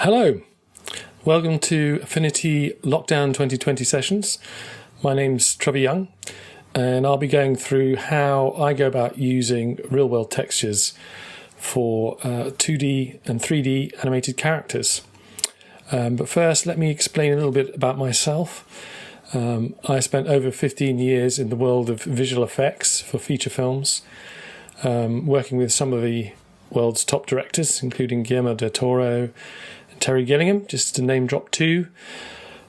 Hello, welcome to Affinity Lockdown 2020 sessions. My name's Trevor Young, and I'll be going through how I go about using real-world textures for 2D and 3D animated characters. But first, let me explain a little bit about myself. I spent over 15 years in the world of visual effects for feature films, working with some of the world's top directors, including Guillermo del Toro and Gilliam, just to name drop two.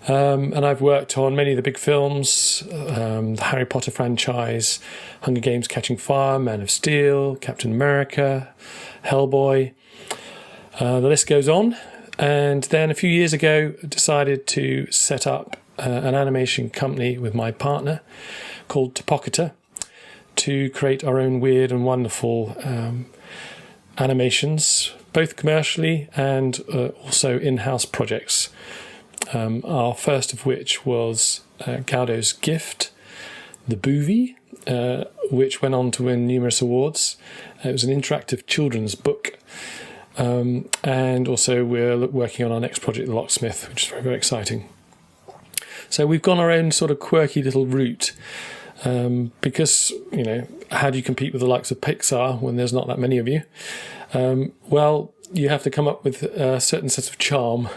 And I've worked on many of the big films, the Harry Potter franchise, Hunger Games, Catching Fire, Man of Steel, Captain America, Hellboy. The list goes on. And then a few years ago, I decided to set up an animation company with my partner called Tapocketa to create our own weird and wonderful animations, both commercially and also in-house projects. Our first of which was Gaudo's Gift, the Boovie, which went on to win numerous awards. It was an interactive children's book. And also we're working on our next project, The Locksmith, which is very, very exciting. So we've gone our own sort of quirky little route because, how do you compete with the likes of Pixar when there's not that many of you? Well, you have to come up with a certain sense of charm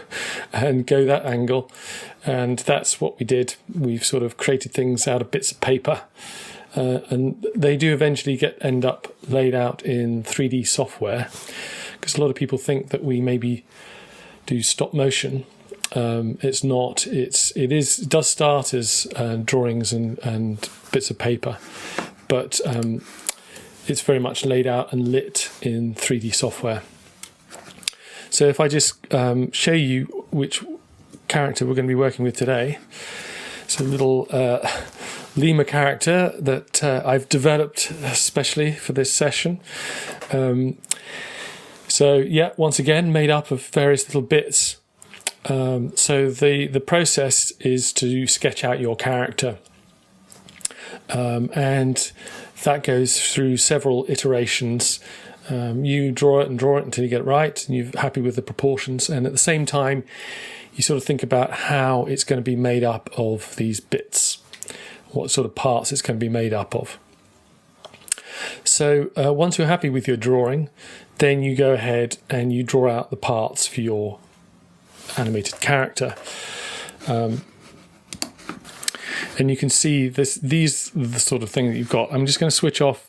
and go that angle. And that's what we did. We've sort of created things out of bits of paper. And they do eventually end up laid out in 3D software, because a lot of people think that we maybe do stop motion. It's not. It does start as drawings and bits of paper, but it's very much laid out and lit in 3D software. So if I just show you which character we're going to be working with today, it's a little lemur character that I've developed especially for this session. So yeah, once again, made up of various little bits. So the process is to sketch out your character. And that goes through several iterations. You draw it until you get it right and you're happy with the proportions. And at the same time, you sort of think about how it's going to be made up of these bits, what sort of parts it's going to be made up of. So once you're happy with your drawing, then you go ahead and you draw out the parts for your animated character. And you can see these are the sort of thing that you've got. I'm just going to switch off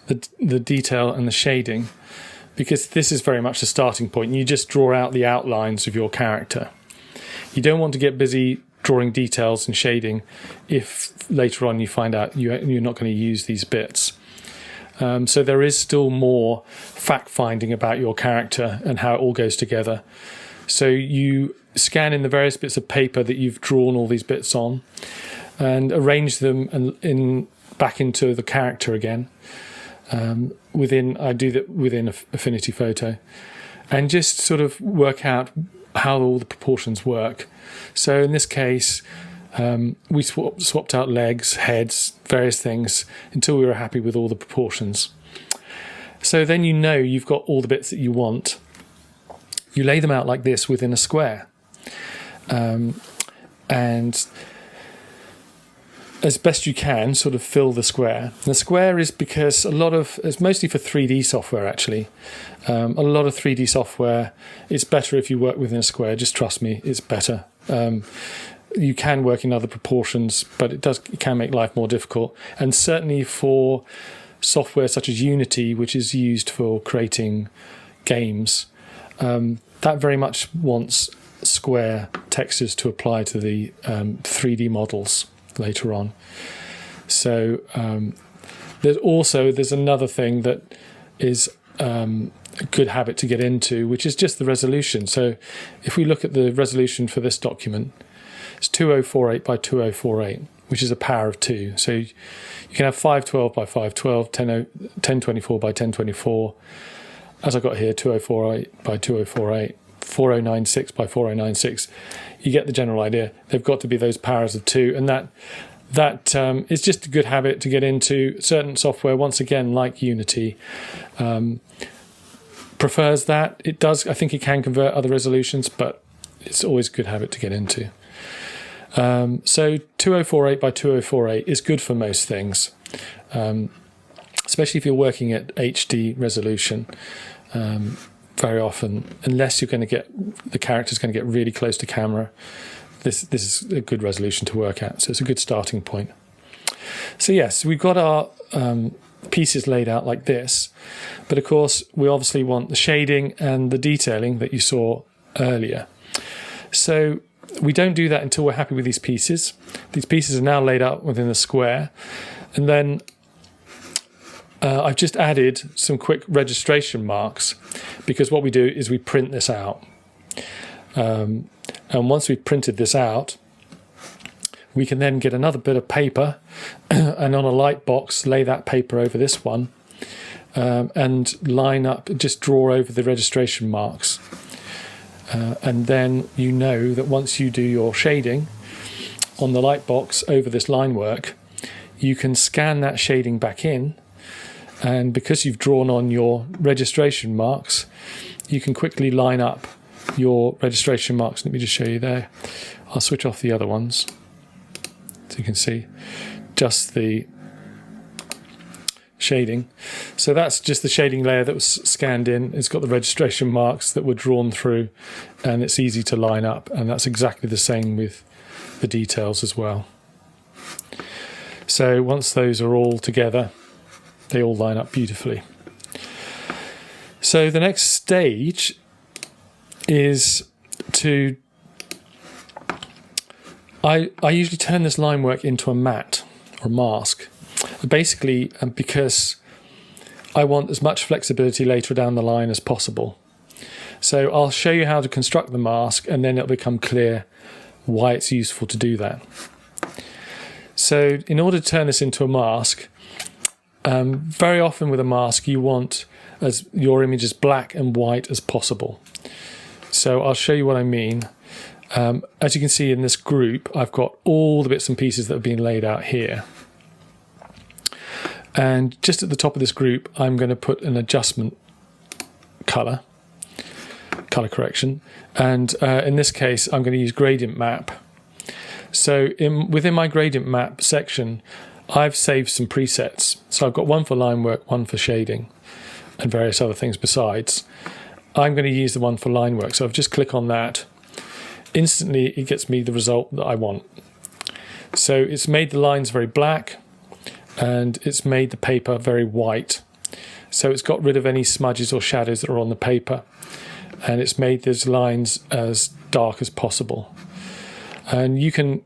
the detail and the shading, because this is very much the starting point. You just draw out the outlines of your character. You don't want to get busy drawing details and shading if later on you find out you're not going to use these bits. So there is still more fact-finding about your character and how it all goes together. So you scan in the various bits of paper that you've drawn all these bits on and arrange them back into the character again. I do that within Affinity Photo, and just sort of work out how all the proportions work. So in this case, we swapped out legs, heads, various things until we were happy with all the proportions. So then you've got all the bits that you want. You lay them out like this within a square. And as best you can, sort of fill the square. The square is because it's mostly for 3D software actually. A lot of 3D software, it's better if you work within a square, just trust me, it's better. You can work in other proportions, but it can make life more difficult. And certainly for software such as Unity, which is used for creating games, that very much wants square textures to apply to the 3D models later on. So there's another thing that is a good habit to get into, which is just the resolution. So if we look at the resolution for this document, it's 2048 by 2048, which is a power of 2. So you can have 512 by 512, 1024 by 1024. As I got here, 2048 by 2048, 4096 by 4096. You get the general idea. They've got to be those powers of 2, and that is just a good habit to get into. Certain software, once again, like Unity, prefers that. It does. I think it can convert other resolutions, but it's always a good habit to get into. So 2048 by 2048 is good for most things, especially if you're working at HD resolution. Very often, unless you're going to get the character's going to get really close to camera, this is a good resolution to work at. So it's a good starting point. So yes, we've got our pieces laid out like this, but of course we obviously want the shading and the detailing that you saw earlier. So we don't do that until we're happy with these pieces. These pieces are now laid out within a square, and then I've just added some quick registration marks, because what we do is we print this out. And once we've printed this out, we can then get another bit of paper and on a light box lay that paper over this one, and line up, just draw over the registration marks. And then you know that once you do your shading on the light box over this line work, you can scan that shading back in. And because you've drawn on your registration marks, you can quickly line up your registration marks. Let me just show you there. I'll switch off the other ones so you can see just the shading. So that's just the shading layer that was scanned in. It's got the registration marks that were drawn through, and it's easy to line up. And that's exactly the same with the details as well. So once those are all together, they all line up beautifully. So the next stage is to... I usually turn this line work into a matte or a mask. Basically, because I want as much flexibility later down the line as possible. So I'll show you how to construct the mask, and then it'll become clear why it's useful to do that. So in order to turn this into a mask, very often with a mask you want as your image as black and white as possible. So I'll show you what I mean. As you can see in this group, I've got all the bits and pieces that have been laid out here. And just at the top of this group, I'm going to put an adjustment color correction. And in this case, I'm going to use gradient map. So within my gradient map section, I've saved some presets. So I've got one for line work, one for shading, and various other things besides. I'm going to use the one for line work. So I've just click on that. Instantly, it gets me the result that I want. So it's made the lines very black, and it's made the paper very white. So it's got rid of any smudges or shadows that are on the paper, and it's made those lines as dark as possible. And you can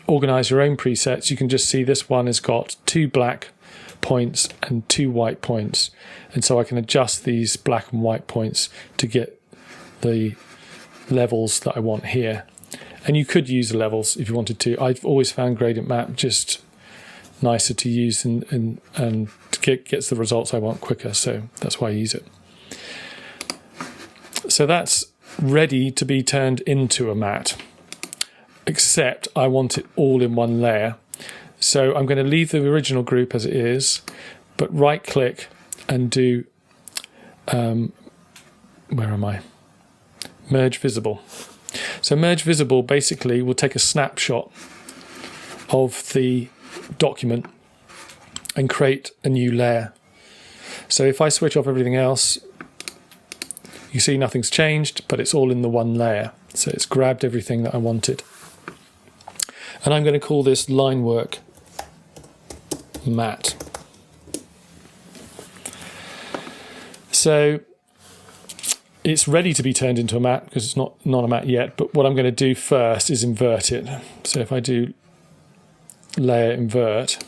organize your own presets. You can just see this one has got 2 black points and 2 white points, and so I can adjust these black and white points to get the levels that I want here. And you could use the levels if you wanted to. I've always found gradient map just nicer to use and gets the results I want quicker, so that's why I use it. So that's ready to be turned into a matte, except I want it all in one layer. So I'm going to leave the original group as it is, but right click and do where am I? Merge visible. So merge visible basically will take a snapshot of the document and create a new layer. So if I switch off everything else, you see nothing's changed, but it's all in the one layer. So it's grabbed everything that I wanted. And I'm going to call this line work matte. So it's ready to be turned into a matte because it's not a matte yet, but what I'm going to do first is invert it. So if I do layer invert,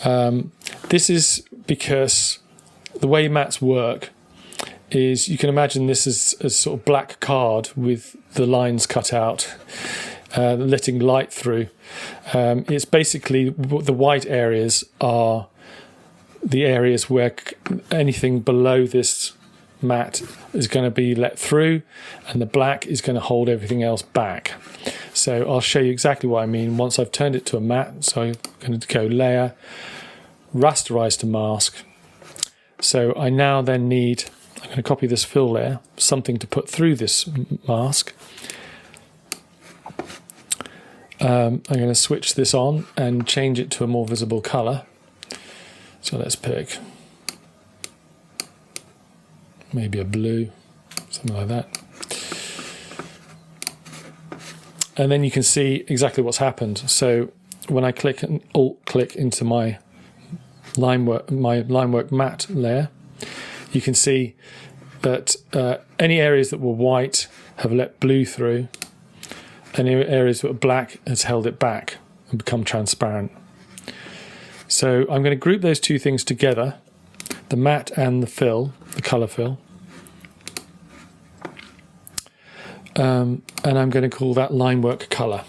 this is because the way mattes work is you can imagine this as a sort of black card with the lines cut out, letting light through. It's basically the white areas are the areas where anything below this matte is going to be let through, and the black is going to hold everything else back. So I'll show you exactly what I mean once I've turned it to a matte. So I'm going to go layer, rasterize to mask, So I now then need, I'm going to copy this fill layer, something to put through this mask. I'm going to switch this on and change it to a more visible colour. So let's pick maybe a blue, something like that. And then you can see exactly what's happened. So when I click and alt-click into my line work matte layer, you can see that any areas that were white have let blue through, and areas that were black has held it back and become transparent. So I'm going to group those two things together, the matte and the fill, the colour fill. And I'm going to call that line work colour.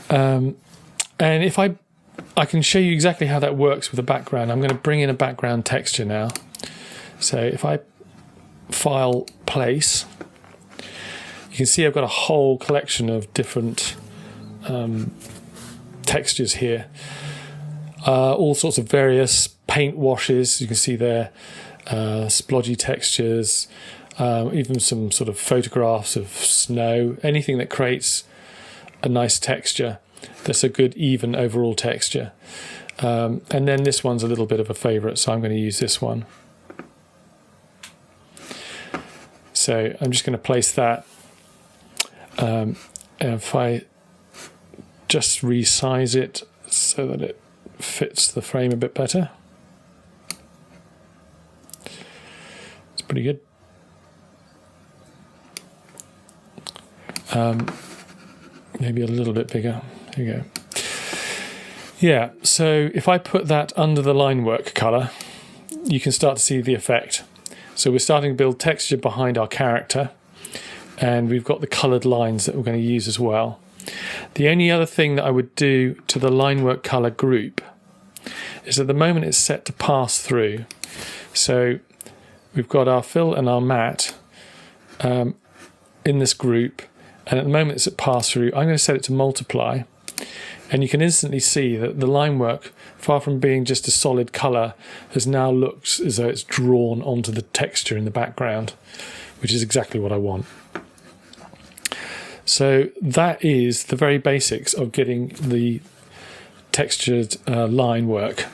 And if I can show you exactly how that works with a background. I'm going to bring in a background texture now. So if I file place, you can see I've got a whole collection of different textures here. All sorts of various paint washes, you can see there, splodgy textures, even some sort of photographs of snow, anything that creates a nice texture that's a good even overall texture. And then this one's a little bit of a favourite, so I'm going to use this one. So I'm just going to place that. And if I just resize it so that it fits the frame a bit better, it's pretty good. Maybe a little bit bigger. There you go. Yeah, so if I put that under the line work colour, you can start to see the effect. So we're starting to build texture behind our character, and we've got the coloured lines that we're going to use as well. The only other thing that I would do to the line work colour group is at the moment it's set to pass through. So we've got our fill and our matte in this group, and at the moment it's at pass through. I'm going to set it to multiply, and you can instantly see that the line work, far from being just a solid colour, has now looked as though it's drawn onto the texture in the background, which is exactly what I want. So that is the very basics of getting the textured line work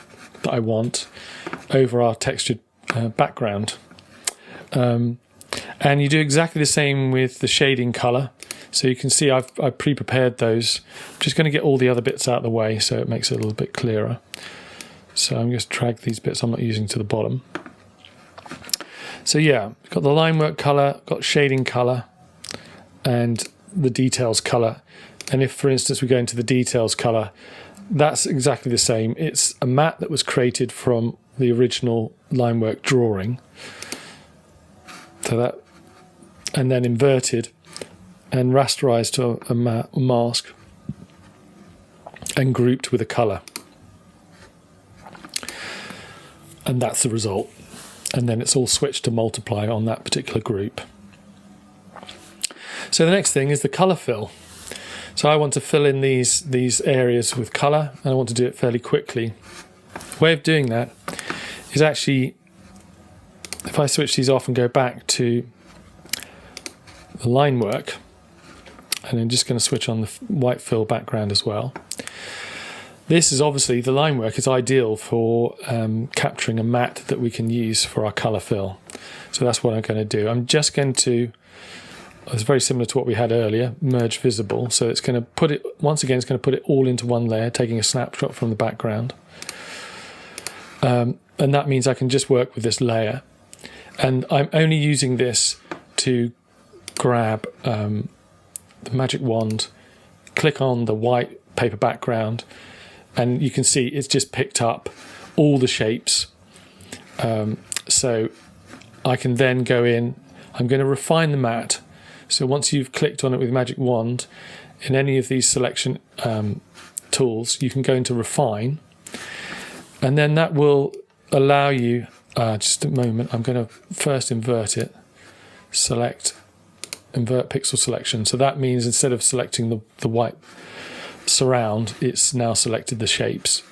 that I want over our textured background. And you do exactly the same with the shading colour. So you can see I've pre-prepared those. I'm just going to get all the other bits out of the way so it makes it a little bit clearer. So I'm just drag these bits I'm not using to the bottom. So yeah, got the line work colour, got shading colour, and the details colour. And if, for instance, we go into the details colour, that's exactly the same. It's a matte that was created from the original line work drawing. So that, and then inverted and rasterized to a mask and grouped with a colour. And that's the result. And then it's all switched to multiply on that particular group. So the next thing is the colour fill. So I want to fill in these areas with colour, and I want to do it fairly quickly. The way of doing that is actually, if I switch these off and go back to the line work, and I'm just going to switch on the white fill background as well. This is obviously, the line work is ideal for capturing a matte that we can use for our colour fill. So that's what I'm going to do. I'm just going to, it's very similar to what we had earlier, merge visible. So it's going to put it, once again, it's going to put it all into one layer, taking a snapshot from the background. And that means I can just work with this layer. And I'm only using this to grab the magic wand, click on the white paper background, and you can see it's just picked up all the shapes. So I can then go in, I'm going to refine the matte. So once you've clicked on it with magic wand, in any of these selection tools, you can go into refine, and then that will allow you, just a moment, I'm going to first invert it, select invert pixel selection. So that means instead of selecting the white surround, it's now selected the shapes.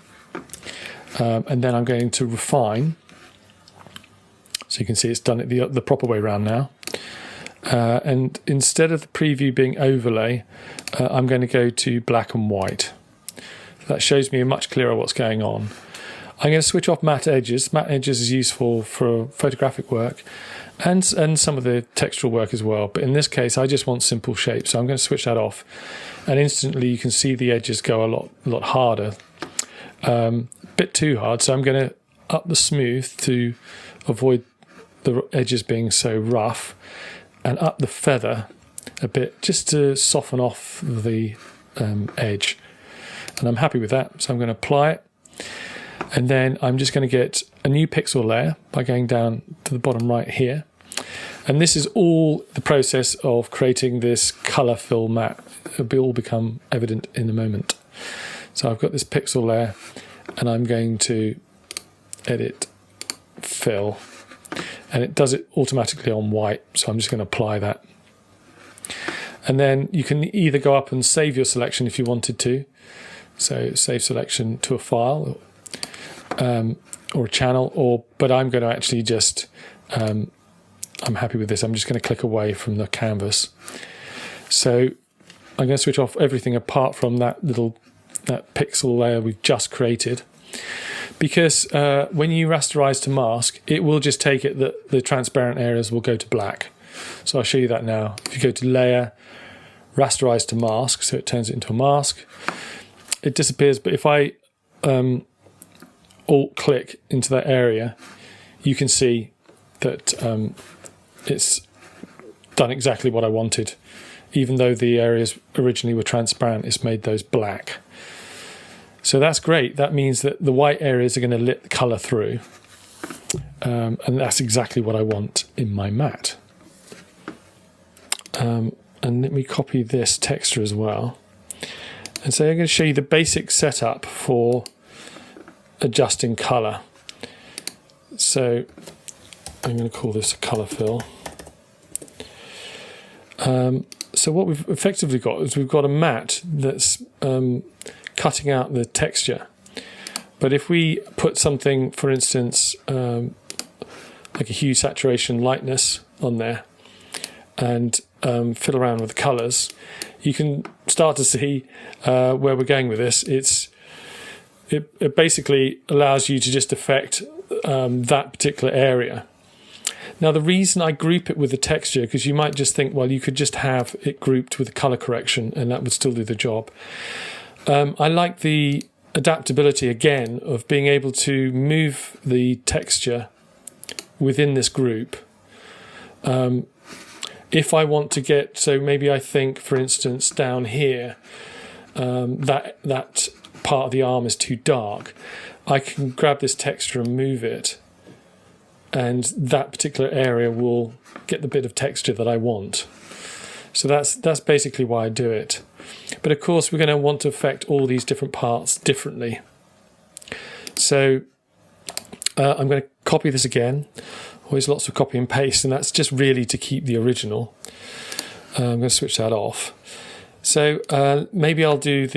And then I'm going to refine. So you can see it's done it the proper way around now. And instead of the preview being overlay, I'm going to go to black and white. That shows me much clearer what's going on. I'm going to switch off matte edges. Matte edges is useful for photographic work and some of the textural work as well. But in this case, I just want simple shapes. So I'm going to switch that off. And instantly you can see the edges go a lot harder. Bit too hard. So I'm going to up the smooth to avoid the edges being so rough, and up the feather a bit just to soften off the edge. And I'm happy with that. So I'm going to apply it. And then I'm just going to get a new pixel layer by going down to the bottom right here. And this is all the process of creating this color fill matte. It'll all become evident in a moment. So I've got this pixel layer and I'm going to edit fill. And it does it automatically on white. So I'm just going to apply that. And then you can either go up and save your selection if you wanted to. So save selection to a file or a channel, but I'm going to actually just, I'm happy with this. I'm just going to click away from the canvas. So I'm going to switch off everything apart from that pixel layer we've just created. Because when you rasterize to mask, it will just take it that the transparent areas will go to black. So I'll show you that now. If you go to layer, rasterize to mask, so it turns it into a mask, it disappears. But if I alt-click into that area, you can see that it's done exactly what I wanted. Even though the areas originally were transparent, it's made those black. So that's great. That means that the white areas are going to let the colour through. And that's exactly what I want in my matte. And let me copy this texture as well. And so I'm going to show you the basic setup for adjusting colour. So I'm going to call this a colour fill. So what we've effectively got is we've got a matte that's cutting out the texture. But if we put something, for instance, like a hue, saturation, lightness on there, and fiddle around with the colours, you can start to see where we're going with this. It basically allows you to just affect that particular area. Now, the reason I group it with the texture, because you might just think, well, you could just have it grouped with a colour correction and that would still do the job. I like the adaptability, again, of being able to move the texture within this group. If I want to get, so maybe I think, for instance, down here, that part of the arm is too dark, I can grab this texture and move it, and that particular area will get the bit of texture that I want. So that's basically why I do it. But of course, we're going to want to affect all these different parts differently. So I'm going to copy this again. Always lots of copy and paste, and that's just really to keep the original. I'm going to switch that off. So maybe I'll do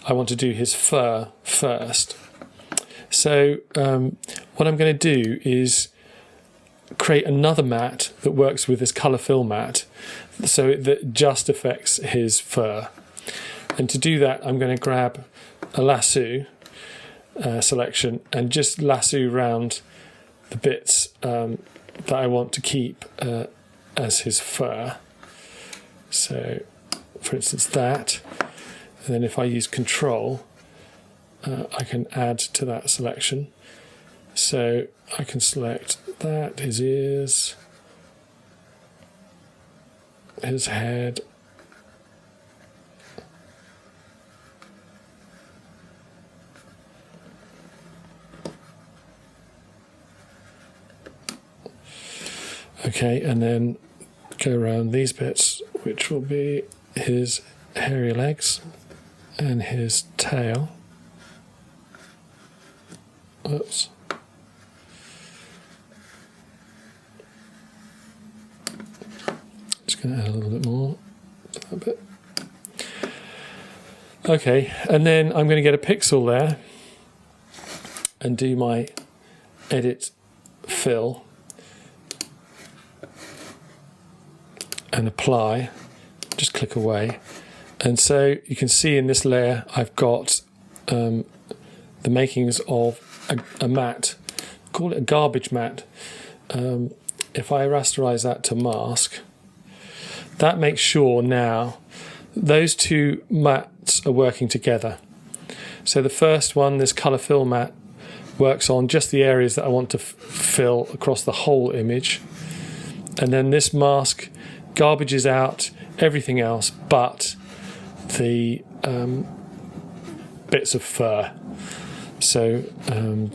I want to do his fur first. So what I'm going to do is create another matte that works with this colour fill matte, so that just affects his fur. And to do that, I'm going to grab a lasso selection and just lasso around the bits that I want to keep as his fur. So, for instance, that. And then if I use Control, I can add to that selection. So I can select that, his ears, his head, okay, and then go around these bits, which will be his hairy legs and his tail. Oops. Just going to add a little bit more to that bit. Okay, and then I'm going to get a pixel there and do my edit fill and apply. Just click away. And so you can see in this layer I've got the makings of a matte. Call it a garbage matte. If I rasterize that to mask, that makes sure now those two mattes are working together. So the first one, this colour fill matte, works on just the areas that I want to fill across the whole image. And then this mask garbages out everything else but the bits of fur. So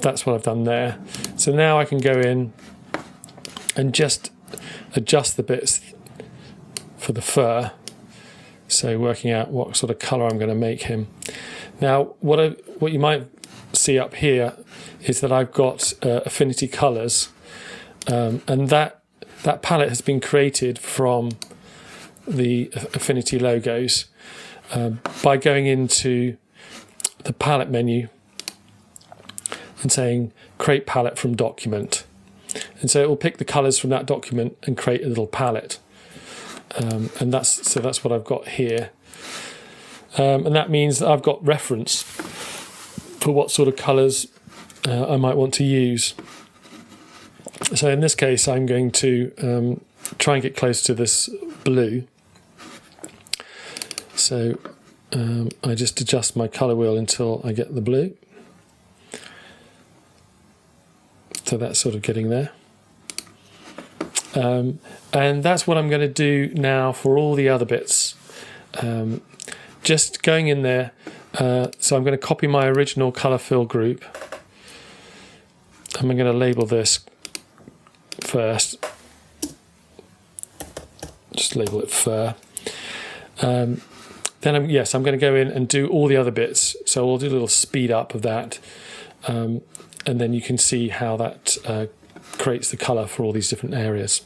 that's what I've done there. So now I can go in and just adjust the bits for the fur. So working out what sort of colour I'm going to make him. Now what you might see up here is that I've got Affinity colours, and that palette has been created from the Affinity logos by going into the palette menu and saying create palette from document, and so it will pick the colours from that document and create a little palette. And that's what I've got here, and that means that I've got reference for what sort of colours I might want to use. So in this case I'm going to try and get close to this blue. So I just adjust my colour wheel until I get the blue. So that's sort of getting there. And that's what I'm going to do now for all the other bits. Just going in there, so I'm going to copy my original colour fill group. I'm going to label this first. Just label it fur. Then I'm going to go in and do all the other bits. So we'll do a little speed up of that. And then you can see how that creates the colour for all these different areas.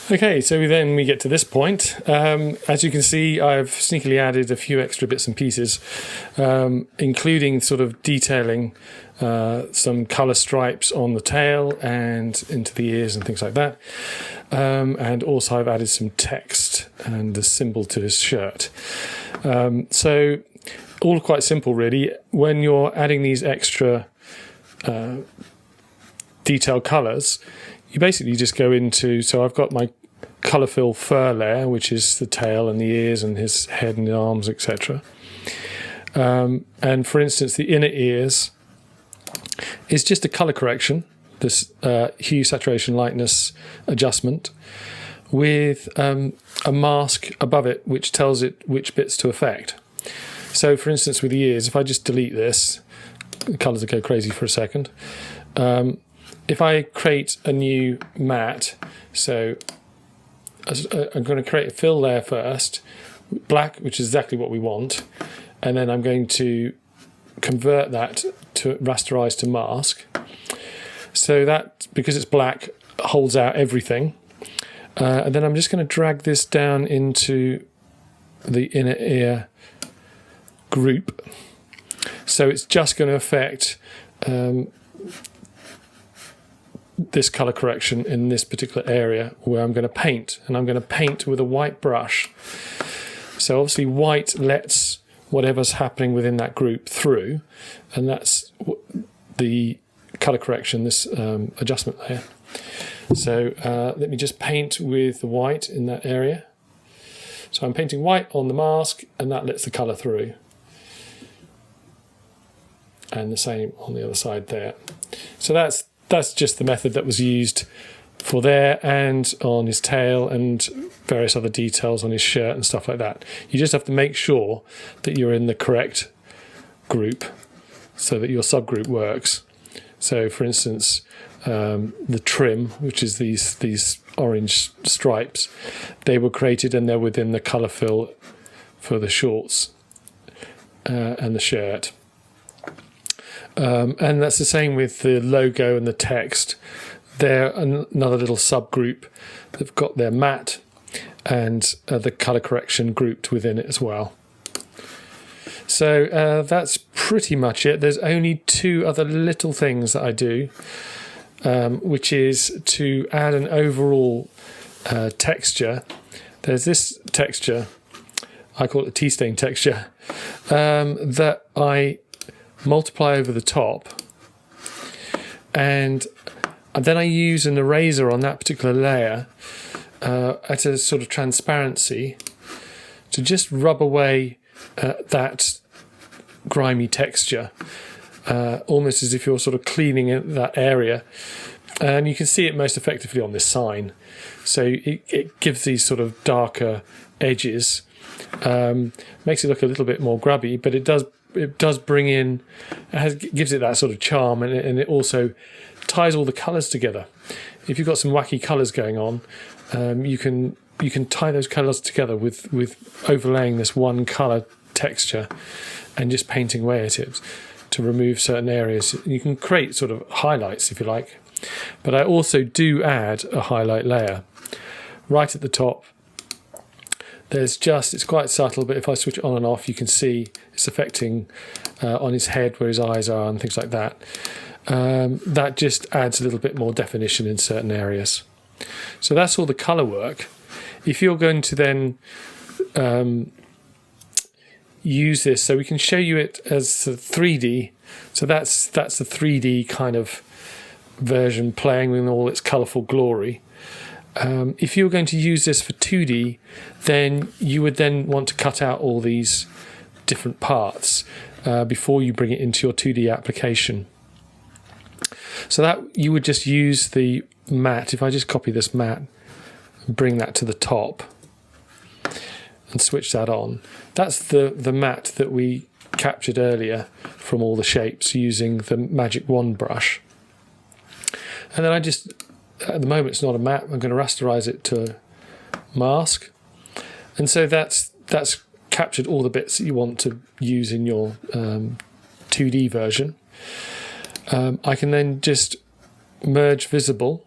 Okay, so then we get to this point. As you can see, I've sneakily added a few extra bits and pieces, including sort of detailing some colour stripes on the tail and into the ears and things like that. And also I've added some text and a symbol to his shirt. So all quite simple, really. When you're adding these extra detailed colours, you basically just go into, so I've got my colour fill fur layer, which is the tail and the ears and his head and the arms, etc. And for instance, the inner ears is just a colour correction, this hue, saturation, lightness adjustment, with a mask above it which tells it which bits to affect. So for instance, with the ears, if I just delete this, the colours will go crazy for a second. If I create a new matte, so I'm going to create a fill layer first, black, which is exactly what we want, and then I'm going to convert that to rasterize to mask. So that, because it's black, holds out everything. And then I'm just going to drag this down into the inner ear group. So it's just going to affect this colour correction in this particular area where I'm going to paint, and I'm going to paint with a white brush. So obviously white lets whatever's happening within that group through, and that's the colour correction, this adjustment layer. So let me just paint with the white in that area. So I'm painting white on the mask, and that lets the colour through. and the same on the other side there. So that's just the method that was used for there and on his tail and various other details on his shirt and stuff like that. You just have to make sure that you're in the correct group so that your subgroup works. So for instance, the trim, which is these orange stripes, they were created and they're within the colour fill for the shorts and the shirt. And that's the same with the logo and the text. They're another little subgroup. They've got their matte and the colour correction grouped within it as well. So that's pretty much it. There's only two other little things that I do, which is to add an overall texture. There's this texture, I call it a tea stain texture, that I multiply over the top, and then I use an eraser on that particular layer at a sort of transparency to just rub away that grimy texture, almost as if you're sort of cleaning that area. And you can see it most effectively on this sign. So it gives these sort of darker edges, makes it look a little bit more grubby, but it does bring in, gives it that sort of charm, and it also ties all the colours together. If you've got some wacky colours going on, you can tie those colours together with overlaying this one colour texture and just painting away at it to remove certain areas. You can create sort of highlights if you like. But I also do add a highlight layer right at the top. It's quite subtle, but if I switch it on and off, you can see it's affecting on his head where his eyes are and things like that. That just adds a little bit more definition in certain areas. So that's all the colour work. If you're going to then use this, so we can show you it as 3D. So that's the 3D kind of version playing with all its colourful glory. If you were going to use this for 2D, then you would then want to cut out all these different parts before you bring it into your 2D application. So that you would just use the matte. If I just copy this matte and bring that to the top and switch that on, that's the matte that we captured earlier from all the shapes using the magic wand brush. And then I just, at the moment it's not a matte, I'm going to rasterize it to mask. And so that's captured all the bits that you want to use in your 2D version. I can then just merge visible.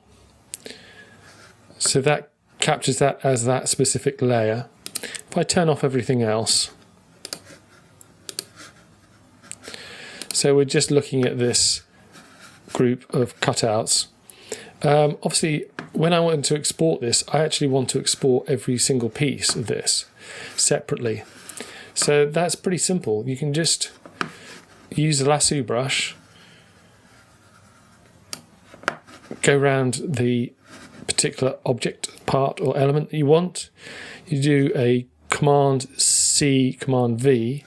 So that captures that as that specific layer. If I turn off everything else, so we're just looking at this group of cutouts. Obviously, when I want to export this, I actually want to export every single piece of this separately. So that's pretty simple. You can just use the lasso brush, go around the particular object part or element that you want. You do a Command C, Command V,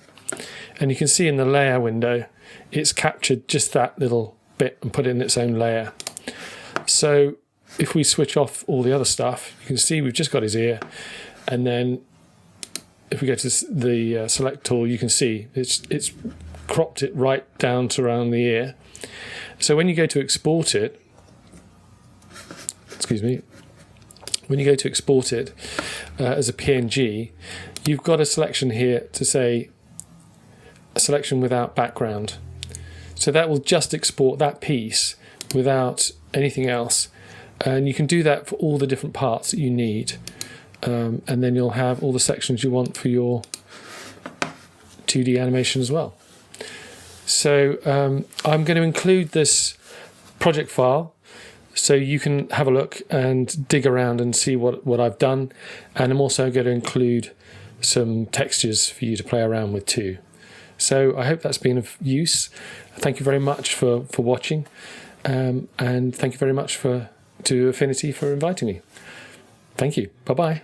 and you can see in the layer window it's captured just that little bit and put it in its own layer. So if we switch off all the other stuff, you can see we've just got his ear, and then if we go to the select tool, you can see it's cropped it right down to around the ear. So when you go to export it, when you go to export it as a PNG, you've got a selection here to say a selection without background. So that will just export that piece without anything else. And you can do that for all the different parts that you need. And then you'll have all the sections you want for your 2D animation as well. So I'm going to include this project file so you can have a look and dig around and see what I've done. And I'm also going to include some textures for you to play around with too. So I hope that's been of use. Thank you very much for watching. And thank you very much to Affinity for inviting me. Thank you. Bye-bye.